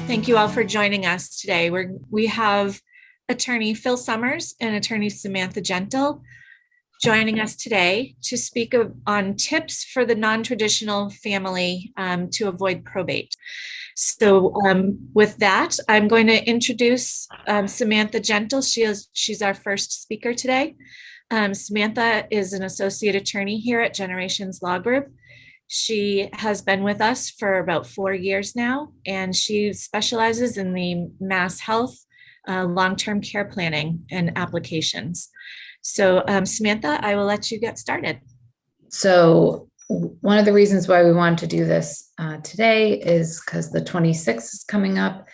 Thank you all for joining us today. We have attorney Phil Summers and attorney Samantha Gentel joining us today to speak on tips for the non-traditional family to avoid probate. So with that, I'm going to introduce Samantha Gentel. She's our first speaker today. Samantha is an associate attorney here at Generations Law Group. She has been with us for about 4 years now, and she specializes in the mass health, long-term care planning and applications. So Samantha, I will let you get started. So one of the reasons why we wanted to do this today is because the 26th is coming up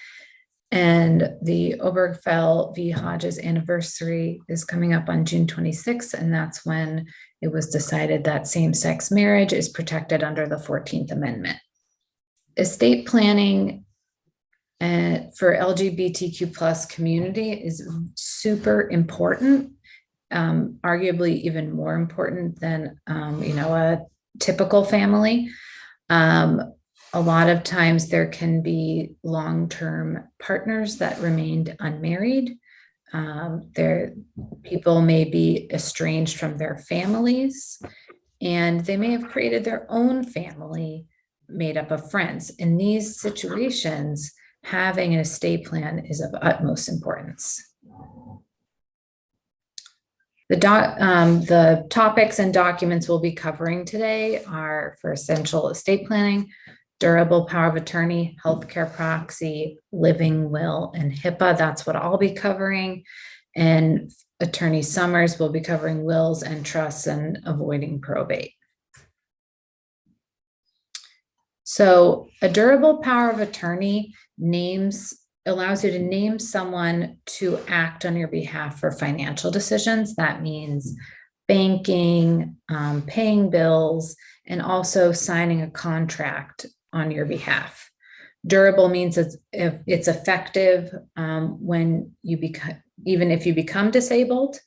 and the Obergefell v. Hodges anniversary is coming up on June 26th, and that's when it was decided that same-sex marriage is protected under the 14th Amendment. Estate planning for LGBTQ plus community is super important, arguably even more important than a typical family. A lot of times there can be long-term partners that remained unmarried. People may be estranged from their families, and they may have created their own family made up of friends. In these situations, having an estate plan is of utmost importance. The topics and documents we'll be covering today are for essential estate planning, durable power of attorney, healthcare proxy, living will, and HIPAA. That's what I'll be covering. And Attorney Summers will be covering wills and trusts and avoiding probate. So a durable power of attorney allows you to name someone to act on your behalf for financial decisions. That means banking, paying bills, and also signing a contract on your behalf. Durable means it's effective when even if you become disabled,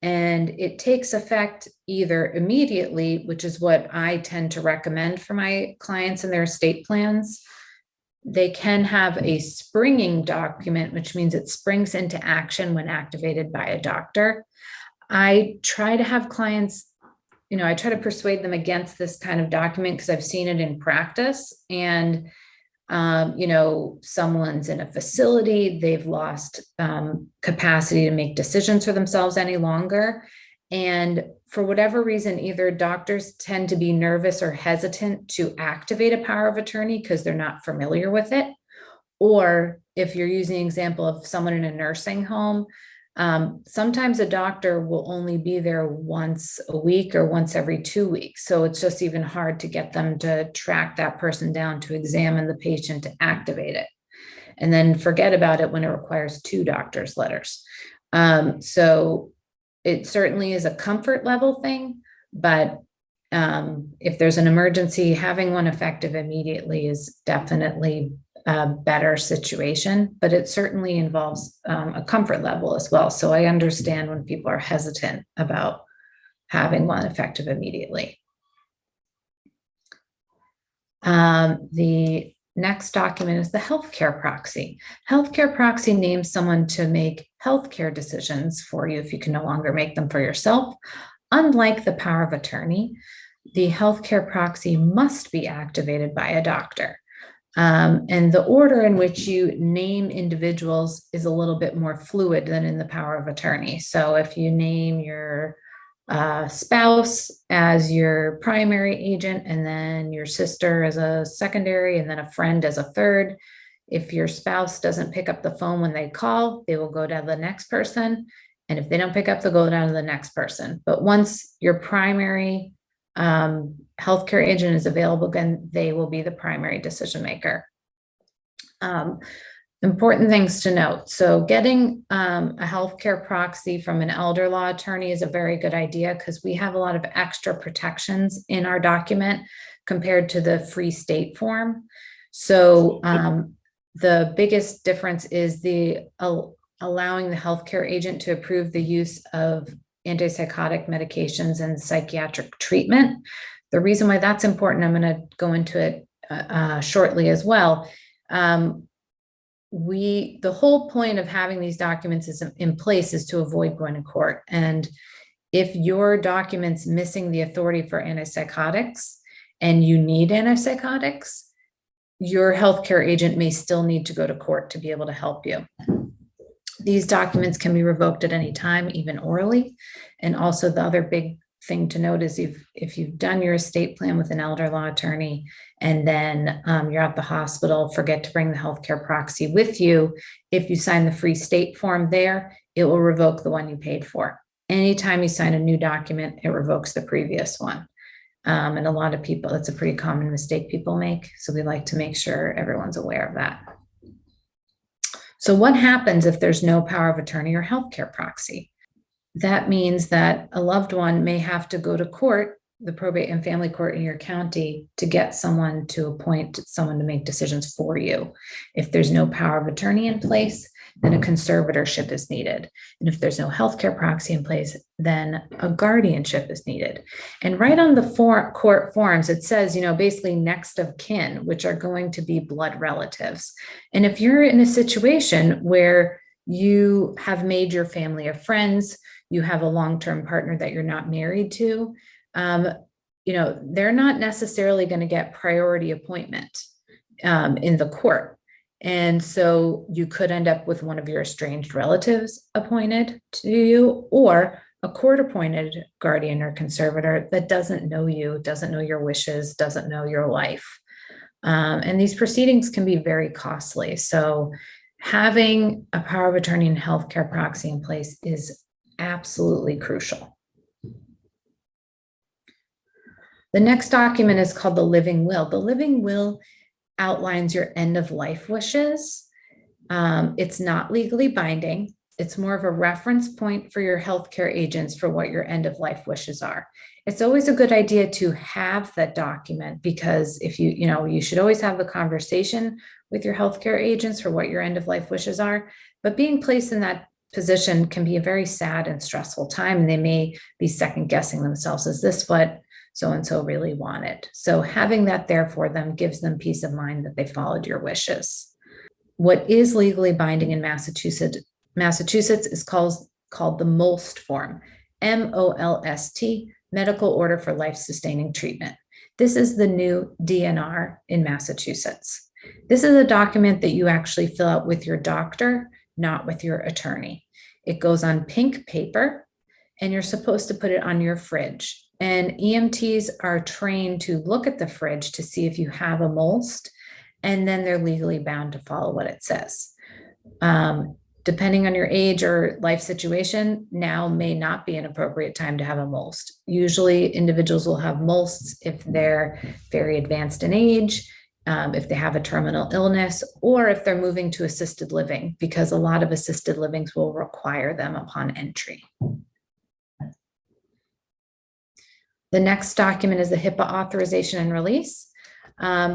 and it takes effect either immediately, which is what I tend to recommend for my clients and their estate plans. They can have a springing document, which means it springs into action when activated by a doctor. I try to have clients, I try to persuade them against this kind of document because I've seen it in practice. And, someone's in a facility, they've lost capacity to make decisions for themselves any longer. And for whatever reason, either doctors tend to be nervous or hesitant to activate a power of attorney because they're not familiar with it. Or if you're using an example of someone in a nursing home, sometimes a doctor will only be there once a week or once every 2 weeks. So it's just even hard to get them to track that person down to examine the patient to activate it. And then forget about it when it requires 2 doctors' letters. So it certainly is a comfort level thing, but if there's an emergency, having one effective immediately is definitely a better situation, but it certainly involves a comfort level as well. So I understand when people are hesitant about having one effective immediately. The next document is the healthcare proxy. Healthcare proxy names someone to make healthcare decisions for you if you can no longer make them for yourself. Unlike the power of attorney, the healthcare proxy must be activated by a doctor. And the order in which you name individuals is a little bit more fluid than in the power of attorney. So if you name your spouse as your primary agent, and then your sister as a secondary, and then a friend as a third, if your spouse doesn't pick up the phone when they call, they will go to the next person. And if they don't pick up, they'll go down to the next person. But once your primary healthcare agent is available, then they will be the primary decision maker. Important things to note. So getting a healthcare proxy from an elder law attorney is a very good idea because we have a lot of extra protections in our document compared to the free state form. So the biggest difference is allowing the healthcare agent to approve the use of antipsychotic medications and psychiatric treatment. The reason why that's important, I'm going to go into it shortly as well. the whole point of having these documents in place is to avoid going to court. And if your document's missing the authority for antipsychotics and you need antipsychotics, your healthcare agent may still need to go to court to be able to help you. These documents can be revoked at any time, even orally. And also the other big thing to note is if you've done your estate plan with an elder law attorney and then you're at the hospital, forget to bring the healthcare proxy with you. If you sign the free state form there, it will revoke the one you paid for. Anytime you sign a new document, it revokes the previous one. And a lot of people, it's a pretty common mistake people make. So we like to make sure everyone's aware of that. So what happens if there's no power of attorney or healthcare proxy? That means that a loved one may have to go to court, the probate and family court in your county, to get someone to appoint someone to make decisions for you. If there's no power of attorney in place, then a conservatorship is needed. And if there's no healthcare proxy in place, then a guardianship is needed. And right on the court forms, it says, basically next of kin, which are going to be blood relatives. And if you're in a situation where you have made your family of friends, you have a long-term partner that you're not married to, they're not necessarily going to get priority appointment in the court. And so you could end up with one of your estranged relatives appointed to you, or a court-appointed guardian or conservator that doesn't know you, doesn't know your wishes, doesn't know your life. And these proceedings can be very costly. So having a power of attorney and healthcare proxy in place is absolutely crucial. The next document is called the living will. The living will outlines your end of life wishes. It's not legally binding. It's more of a reference point for your healthcare agents for what your end of life wishes are. It's always a good idea to have that document, because if you should always have the conversation with your healthcare agents for what your end of life wishes are. But being placed in that position can be a very sad and stressful time. And they may be second guessing themselves. Is this what so-and-so really wanted? So having that there for them gives them peace of mind that they followed your wishes. What is legally binding in Massachusetts is called the MOLST form, MOLST, Medical Order for Life-Sustaining Treatment. This is the new DNR in Massachusetts. This is a document that you actually fill out with your doctor, not with your attorney. It goes on pink paper, and you're supposed to put it on your fridge. And EMTs are trained to look at the fridge to see if you have a MOLST, and then they're legally bound to follow what it says. Depending on your age or life situation, now may not be an appropriate time to have a MOLST. Usually individuals will have MOLSTs if they're very advanced in age, if they have a terminal illness, or if they're moving to assisted living, because a lot of assisted livings will require them upon entry. The next document is the HIPAA authorization and release.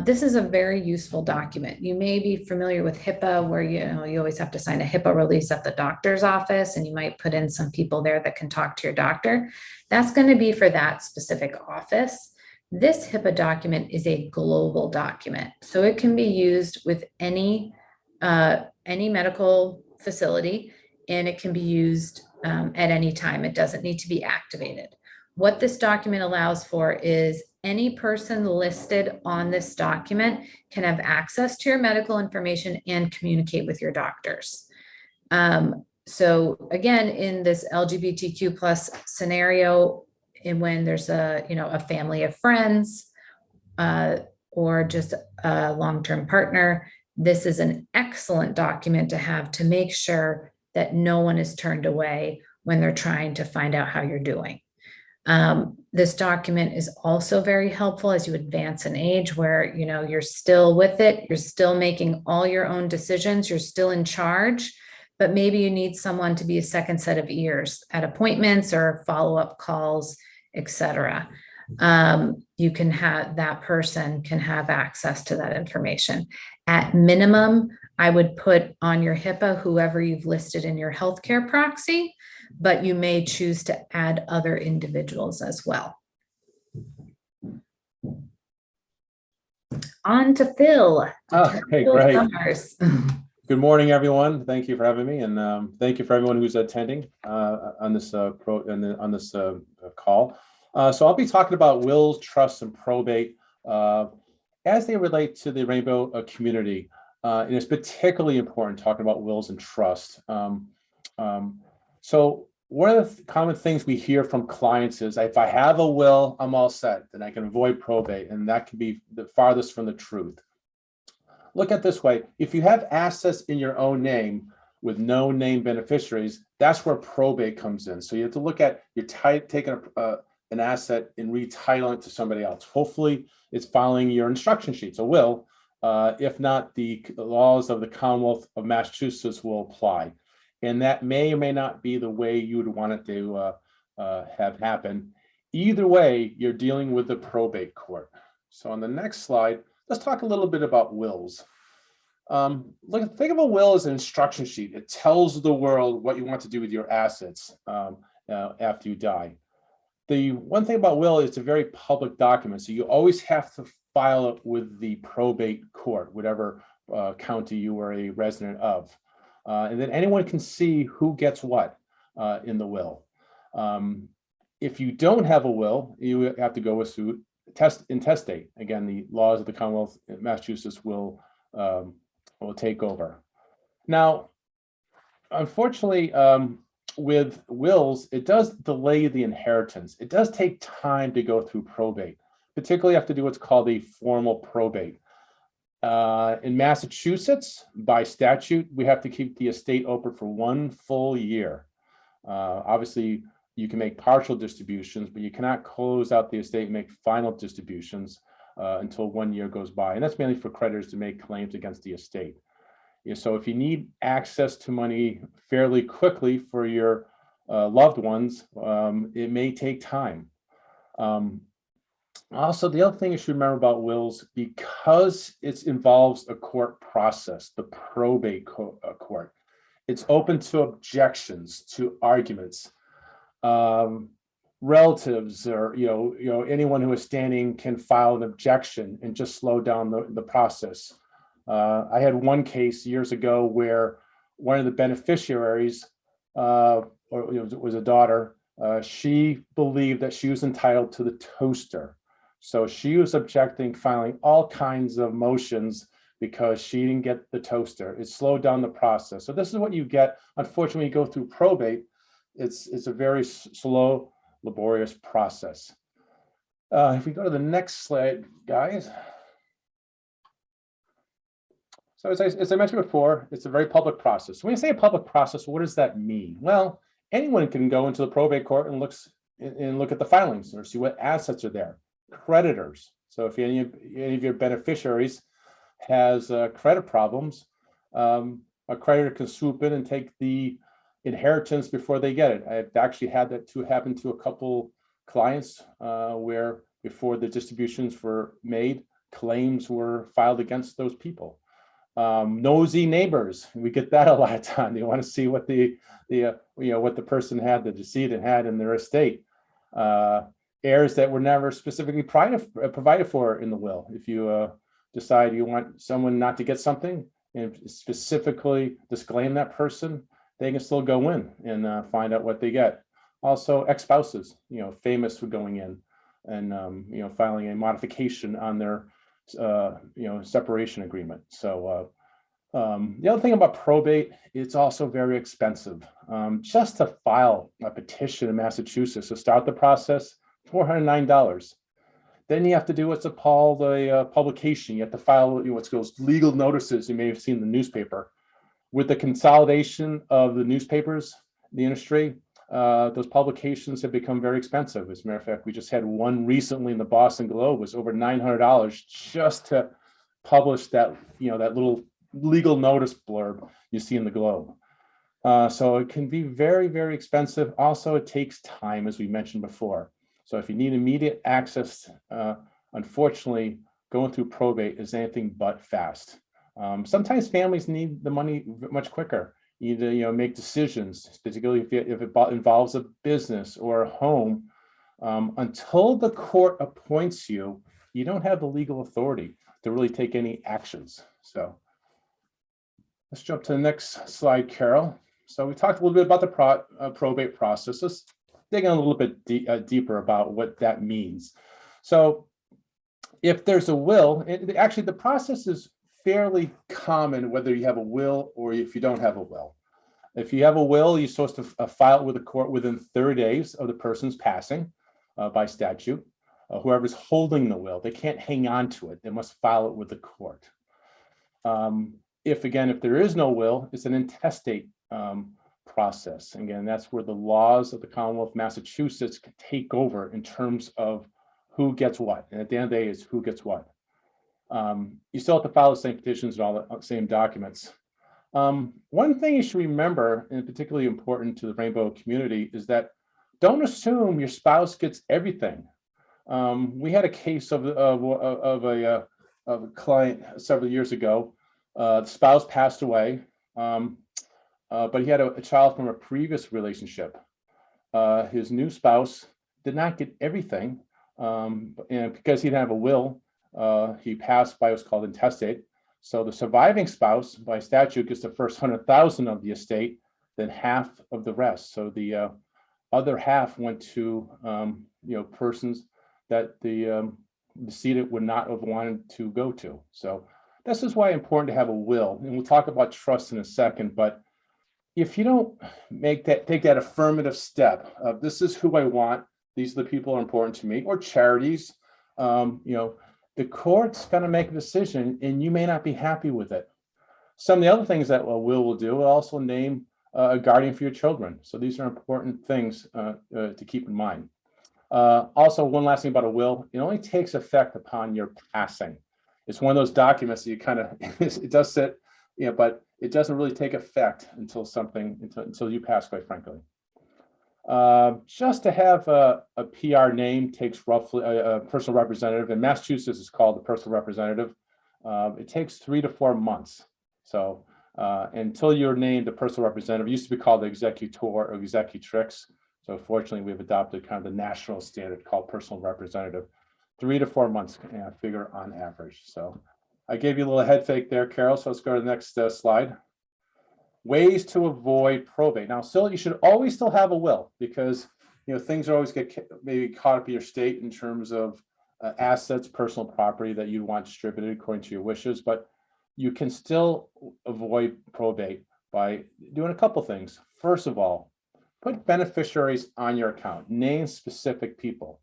This is a very useful document. You may be familiar with HIPAA, where you always have to sign a HIPAA release at the doctor's office, and you might put in some people there that can talk to your doctor. That's going to be for that specific office. This HIPAA document is a global document, so it can be used with any medical facility, and it can be used at any time. It doesn't need to be activated. What this document allows for is any person listed on this document can have access to your medical information and communicate with your doctors. So again, in this LGBTQ plus scenario, and when there's a family of friends or just a long-term partner, this is an excellent document to have to make sure that no one is turned away when they're trying to find out how you're doing. This document is also very helpful as you advance in age, where you're still with it, you're still making all your own decisions, you're still in charge, but maybe you need someone to be a second set of ears at appointments or follow-up calls, etc. You can have that person can have access to that information. At minimum, I would put on your HIPAA whoever you've listed in your healthcare proxy, but you may choose to add other individuals as well. On to Phil. Okay, Phil great. Summers. Good morning, everyone. Thank you for having me, and thank you for everyone who's attending on this call. So I'll be talking about wills, trusts, and probate as they relate to the Rainbow community, and it's particularly important talking about wills and trust. So one of the common things we hear from clients is, if I have a will, I'm all set, then I can avoid probate, and that can be the farthest from the truth. Look at it this way: if you have assets in your own name with no named beneficiaries, that's where probate comes in. So you have to look at you're taking an asset and retitling it to somebody else. Hopefully, it's following your instruction sheets, a will. If not, the laws of the Commonwealth of Massachusetts will apply, and that may or may not be the way you would want it to have happen. Either way, you're dealing with the probate court. So on the next slide, let's talk a little bit about wills. Think of a will as an instruction sheet. It tells the world what you want to do with your assets after you die. The one thing about will is it's a very public document, so you always have to file it with the probate court, whatever county you are a resident of. And then anyone can see who gets what in the will. If you don't have a will, you have to go with suit. Intestate. Again, the laws of the Commonwealth of Massachusetts will take over. Now, unfortunately, with wills, it does delay the inheritance. It does take time to go through probate, particularly have to do what's called a formal probate. In Massachusetts, by statute, we have to keep the estate open for 1 full year. Obviously, you can make partial distributions, but you cannot close out the estate and make final distributions until 1 year goes by. And that's mainly for creditors to make claims against the estate. So if you need access to money fairly quickly for your loved ones, it may take time. Also, the other thing you should remember about wills, because it involves a court process, the probate court, it's open to objections, to arguments. Relatives or anyone who is standing can file an objection and just slow down the process. I had one case years ago where one of the beneficiaries, was a daughter. She believed that she was entitled to the toaster, so she was objecting, filing all kinds of motions because she didn't get the toaster. It slowed down the process. So this is what you get. Unfortunately, you go through probate. It's a very slow, laborious process. If we go to the next slide, guys. So as I mentioned before, it's a very public process. When you say a public process, what does that mean? Well, anyone can go into the probate court and look at the filings or see what assets are there. Creditors. So if any of your beneficiaries has credit problems, a creditor can swoop in and take the inheritance before they get it. I've actually had that happen to a couple clients where before the distributions were made, claims were filed against those people. Nosy neighbors, we get that a lot of time. They want to see what what the person had, the decedent had in their estate. Heirs that were never specifically provided for in the will. If you decide you want someone not to get something and specifically disclaim that person, they can still go in and find out what they get. Also, ex-spouses, famous for going in and filing a modification on their separation agreement. So the other thing about probate, it's also very expensive. Just to file a petition in Massachusetts to start the process, $409. Then you have to do what's called a publication. You have to file what's called legal notices. You may have seen in the newspaper. With the consolidation of the newspapers, the industry, those publications have become very expensive. As a matter of fact, we just had one recently in the Boston Globe. It was over $900 just to publish that, that little legal notice blurb you see in the Globe. So it can be very, very expensive. Also, it takes time, as we mentioned before. So if you need immediate access, unfortunately, going through probate is anything but fast. Sometimes families need the money much quicker. Either make decisions, particularly if it involves a business or a home. Until the court appoints you, you don't have the legal authority to really take any actions. So Let's jump to the next slide, Carol. So we talked a little bit about the probate process. Let's dig in a little bit deeper about what that means. So if there's a will, actually the process is fairly common whether you have a will or if you don't have a will. If you have a will, you're supposed to file it with the court within 30 days of the person's passing by statute. Whoever's holding the will, they can't hang on to it. They must file it with the court. If there is no will, it's an intestate process. Again, that's where the laws of the Commonwealth of Massachusetts can take over in terms of who gets what. And at the end of the day, it's who gets what. You still have to file the same petitions and all the same documents. One thing you should remember, and particularly important to the rainbow community, is that don't assume your spouse gets everything. We had a case of a client several years ago. The spouse passed away, but he had a child from a previous relationship. His new spouse did not get everything, and because he didn't have a will, he passed by what's called intestate. So the surviving spouse, by statute, gets the first 100,000 of the estate, then half of the rest. So the other half went to persons that the decedent would not have wanted to go to. So this is why it's important to have a will, and we'll talk about trust in a second. But if you don't take that affirmative step of this is who I want, these are the people who are important to me, or charities, the court's going to make a decision, and you may not be happy with it. Some of the other things that a will do will also name a guardian for your children. So these are important things to keep in mind. Also, one last thing about a will: it only takes effect upon your passing. It's one of those documents that you kind of it does sit, but it doesn't really take effect until you pass, quite frankly. Just to have a PR name takes roughly a personal representative. In Massachusetts, it's called the personal representative. It takes 3 to 4 months. So until you're named a personal representative, it used to be called the executor or executrix. So fortunately, we've adopted kind of the national standard called personal representative. 3 to 4 months figure on average. So I gave you a little head fake there, Carol. So let's go to the next slide. Ways to avoid probate. Now, still, you should always still have a will, because things always get maybe caught up in your state in terms of assets, personal property that you want distributed according to your wishes. But you can still avoid probate by doing a couple things. First of all, put beneficiaries on your account. Name specific people.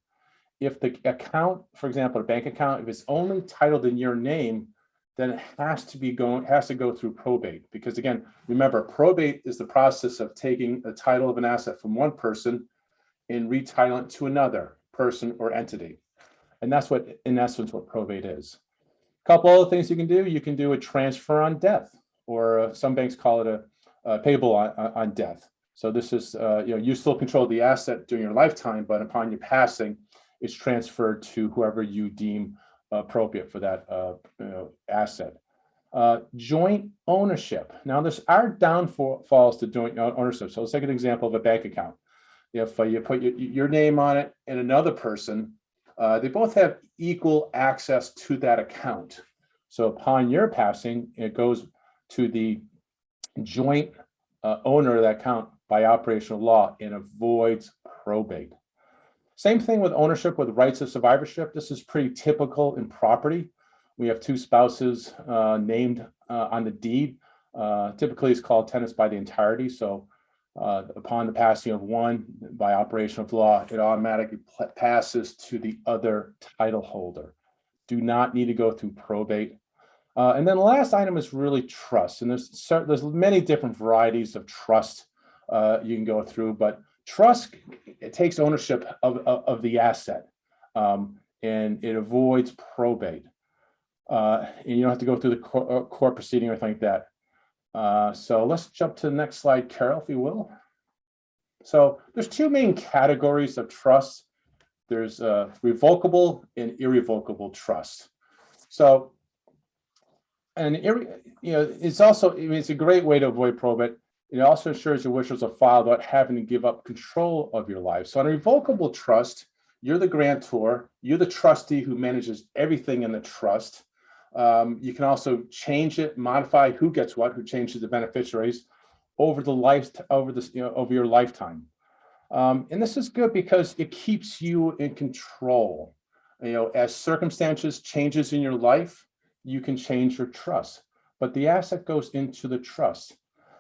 If the account, for example, a bank account, if it's only titled in your name, then it has to go through probate. Because again, remember, probate is the process of taking a title of an asset from one person and retitling it to another person or entity. And that's what, in essence, what probate is. A couple other things you can do. You can do a transfer on death, or some banks call it a payable on death. So this is, you still control the asset during your lifetime, but upon your passing, it's transferred to whoever you deem appropriate for that asset. Joint ownership. Now, there are downfalls to joint ownership. So let's take an example of a bank account. If you put your name on it and another person, they both have equal access to that account. So upon your passing, it goes to the joint owner of that account by operation of law and avoids probate. Same thing with ownership with rights of survivorship. This is pretty typical in property. We have two spouses named on the deed. Typically, it's called tenants by the entirety. So upon the passing of one, by operation of law, it automatically passes to the other title holder. Do not need to go through probate. And then the last item is really trust. And there's many different varieties of trust you can go through, but trust, it takes ownership of the asset, and it avoids probate. And you don't have to go through the court proceeding or anything like that. So let's jump to the next slide, Carol, if you will. So there's two main categories of trust. There's revocable and irrevocable trust. So, and it's also, it's a great way to avoid probate. It also ensures your wishes are filed without having to give up control of your life. So on a revocable trust, you're the grantor, you're the trustee who manages everything in the trust. You can also change it, modify who gets what, who changes the beneficiaries over over your lifetime. And this is good because it keeps you in control. As circumstances changes in your life, you can change your trust, but the asset goes into the trust.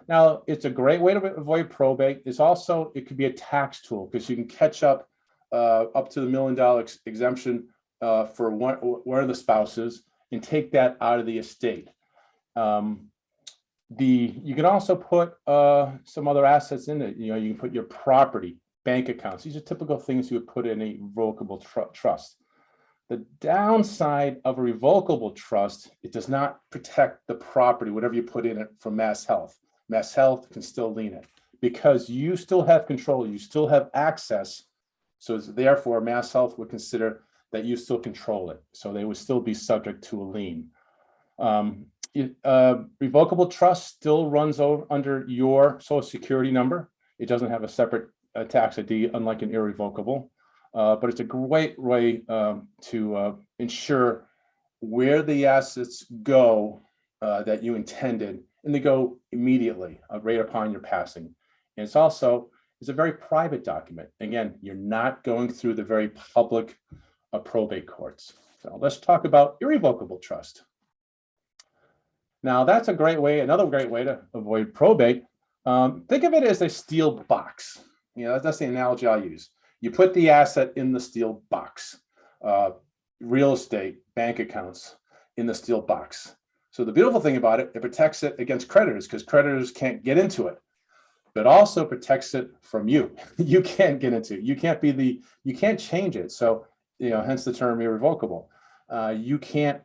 Now, it's a great way to avoid probate. It could be a tax tool because you can catch up to the $1 million exemption for one of the spouses and take that out of the estate. You can also put some other assets in it. You can put your property, bank accounts. These are typical things you would put in a revocable trust. The downside of a revocable trust, it does not protect the property, whatever you put in it, from mass health. Mass health can still lien it because you still have control, you still have access. So therefore, mass health would consider that you still control it. So they would still be subject to a lien. Revocable trust still runs under your Social Security number. It doesn't have a separate tax ID, unlike an irrevocable. But it's a great way to ensure where the assets go that you intended, and they go immediately, right upon your passing. And it's a very private document. Again, you're not going through the very public probate courts. So let's talk about irrevocable trust. Now, that's another great way to avoid probate. Think of it as a steel box. That's the analogy I'll use. You put the asset in the steel box, real estate, bank accounts in the steel box. So the beautiful thing about it protects it against creditors because creditors can't get into it, but also protects it from you. You can't get into it. You can't change it. So, hence the term irrevocable. You can't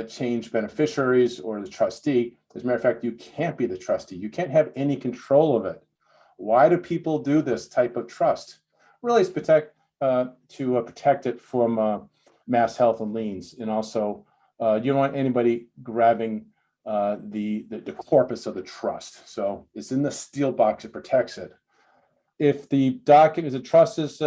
change beneficiaries or the trustee. As a matter of fact, you can't be the trustee. You can't have any control of it. Why do people do this type of trust? Really, it's to protect it from mass health and liens, and also you don't want anybody grabbing the corpus of the trust. So it's in the steel box. It protects it. If the trust is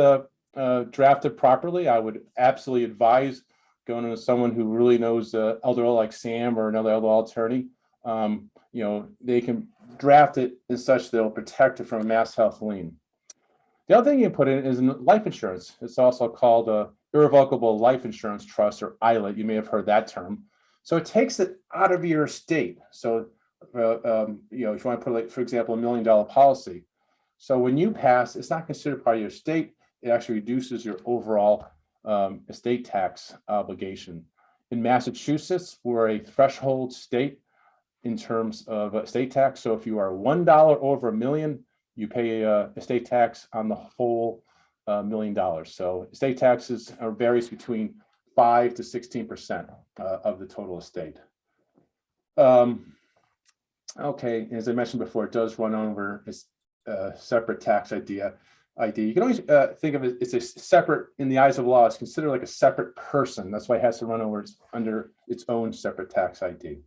drafted properly, I would absolutely advise going to someone who really knows elder law, like Sam or another elder law attorney. They can draft it as such that it'll protect it from a mass health lien. The other thing you put in is life insurance. It's also called a irrevocable life insurance trust, or ILIT. You may have heard that term. So it takes it out of your estate. So, if you want to put, for example, $1 million policy. So when you pass, it's not considered part of your estate. It actually reduces your overall estate tax obligation. In Massachusetts, we're a threshold state in terms of estate tax. So if you are $1 over $1 million, you pay estate tax on the whole $1 million. So estate taxes varies between 5 to 16% of the total estate. Okay, as I mentioned before, it does run over a separate tax ID. You can always think of it, it's a separate, in the eyes of law, it's considered like a separate person. That's why it has to run over under its own separate tax ID.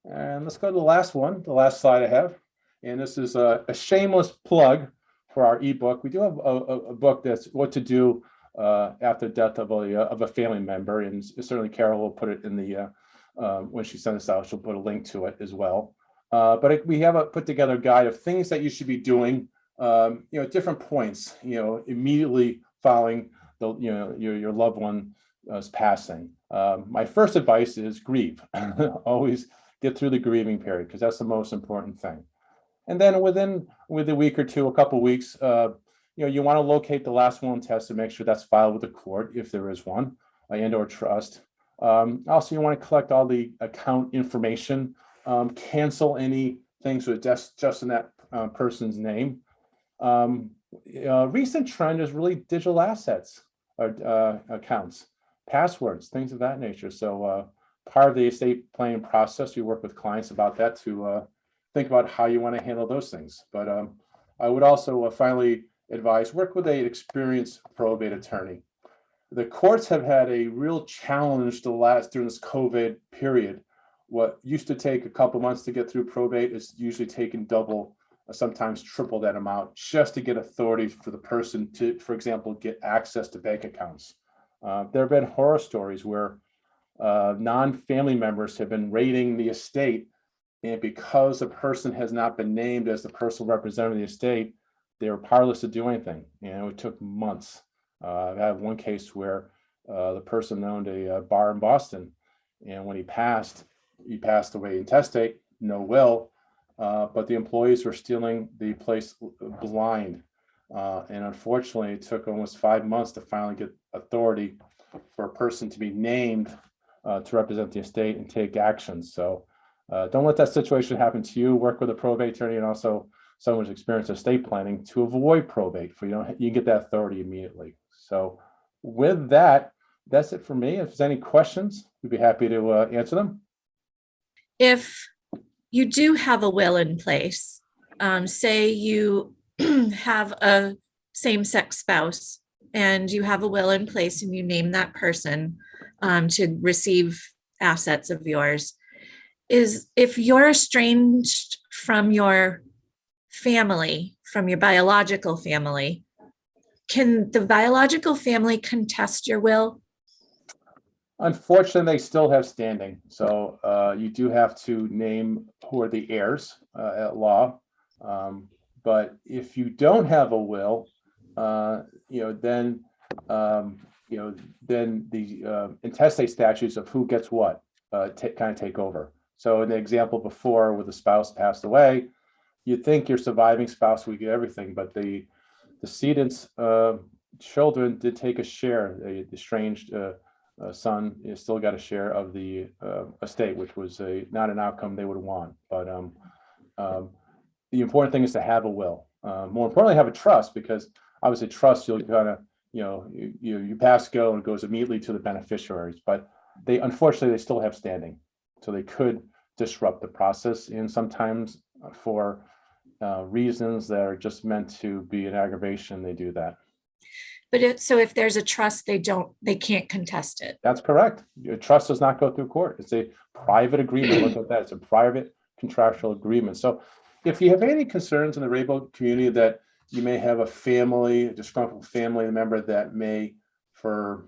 And let's go to the last one, the last slide I have. And this is a shameless plug for our ebook. We do have a book that's what to do after the death of a family member, and certainly Carol will put it in the when she sends us out, she'll put a link to it as well. But we have put together a guide of things that you should be doing, at different points, immediately following your loved one's passing. My first advice is grieve. Always get through the grieving period, because that's the most important thing. And then within a week or two, a couple of weeks, you want to locate the last will and test to make sure that's filed with the court, if there is one, and or trust. Also, you want to collect all the account information, cancel any things with just in that person's name. Recent trend is really digital assets, accounts, passwords, things of that nature. So part of the estate planning process, we work with clients about that to think about how you want to handle those things. But I would also finally advise, work with an experienced probate attorney. The courts have had a real challenge during this COVID period. What used to take a couple months to get through probate is usually taking double, sometimes triple that amount, just to get authority for the person to, for example, get access to bank accounts. There have been horror stories where non-family members have been raiding the estate, and because the person has not been named as the personal representative of the estate, they were powerless to do anything. It took months. I have one case where the person owned a bar in Boston, and when he passed away intestate, no will, but the employees were stealing the place blind. And unfortunately, it took almost 5 months to finally get authority for a person to be named to represent the estate and take action. So don't let that situation happen to you. Work with a probate attorney and also someone who's experienced estate planning to avoid probate. For you get that authority immediately. So with that, that's it for me. If there's any questions, we'd be happy to answer them. If you do have a will in place, say you have a same-sex spouse and you have a will in place and you name that person to receive assets of yours, if you're estranged from your family, from your biological family, can the biological family contest your will? Unfortunately, they still have standing. So you do have to name who are the heirs at law. But if you don't have a will, then the intestate statutes of who gets what kind of take over. So in the example before, where the spouse passed away, you'd think your surviving spouse would get everything, but the decedent's children did take a share. The estranged son still got a share of the estate, which was not an outcome they would want. But the important thing is to have a will. More importantly, have a trust, because obviously trust, you'll kind of, you pass go and it goes immediately to the beneficiaries. But unfortunately, they still have standing, so they could disrupt the process, and sometimes for reasons that are just meant to be an aggravation, they do that. But so if there's a trust, they can't contest it. That's correct. Your trust does not go through court. It's a private agreement. Look at that. It's a private contractual agreement. So if you have any concerns in the Revocable community that you may have a disgruntled family member that may, for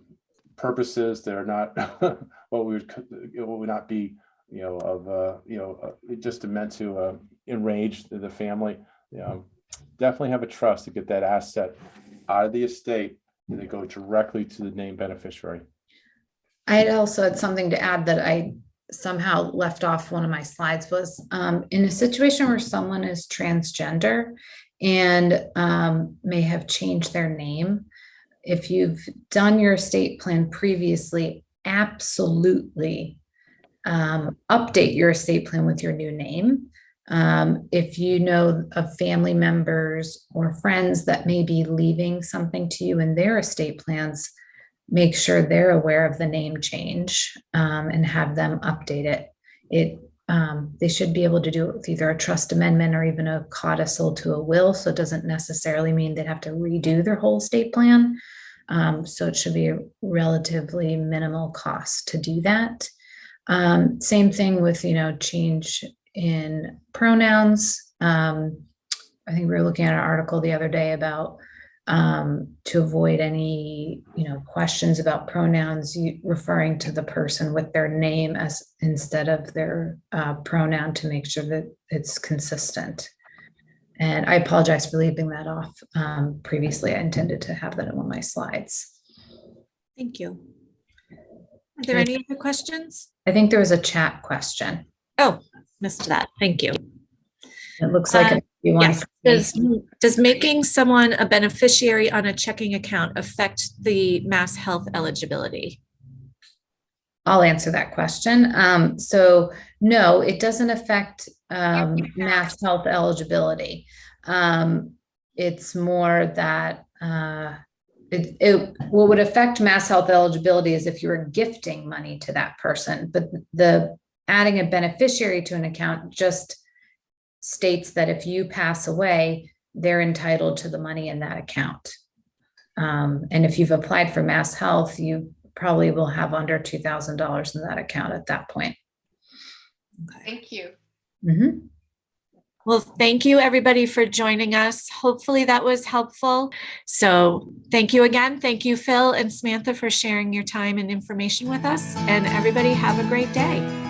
purposes that are not what would not be, just meant to enrage the family, definitely have a trust to get that asset out of the estate, and they go directly to the named beneficiary. I had also had something to add that I somehow left off one of my slides was in a situation where someone is transgender and may have changed their name. If you've done your estate plan previously, absolutely update your estate plan with your new name. If you know of family members or friends that may be leaving something to you in their estate plans, make sure they're aware of the name change and have them update it. They should be able to do it with either a trust amendment or even a codicil to a will. So it doesn't necessarily mean they'd have to redo their whole estate plan. So it should be a relatively minimal cost to do that. Same thing with, change in pronouns. I think we were looking at an article the other day about to avoid any, questions about pronouns, referring to the person with their name as instead of their pronoun, to make sure that it's consistent. And I apologize for leaving that off previously. I intended to have that in one of my slides. Thank you. Are there any other questions? I think there was a chat question. Oh, missed that. Thank you. It looks like yes. Does making someone a beneficiary on a checking account affect the Mass Health eligibility? I'll answer that question. So no, it doesn't affect Mass Health eligibility. It's more that what would affect Mass Health eligibility is if you were gifting money to that person, but the adding a beneficiary to an account just states that if you pass away, they're entitled to the money in that account. And if you've applied for Mass Health, you probably will have under $2,000 in that account at that point. Thank you. Mm-hmm. Well, thank you everybody for joining us. Hopefully that was helpful. So thank you again. Thank you, Phil and Samantha, for sharing your time and information with us. And everybody have a great day.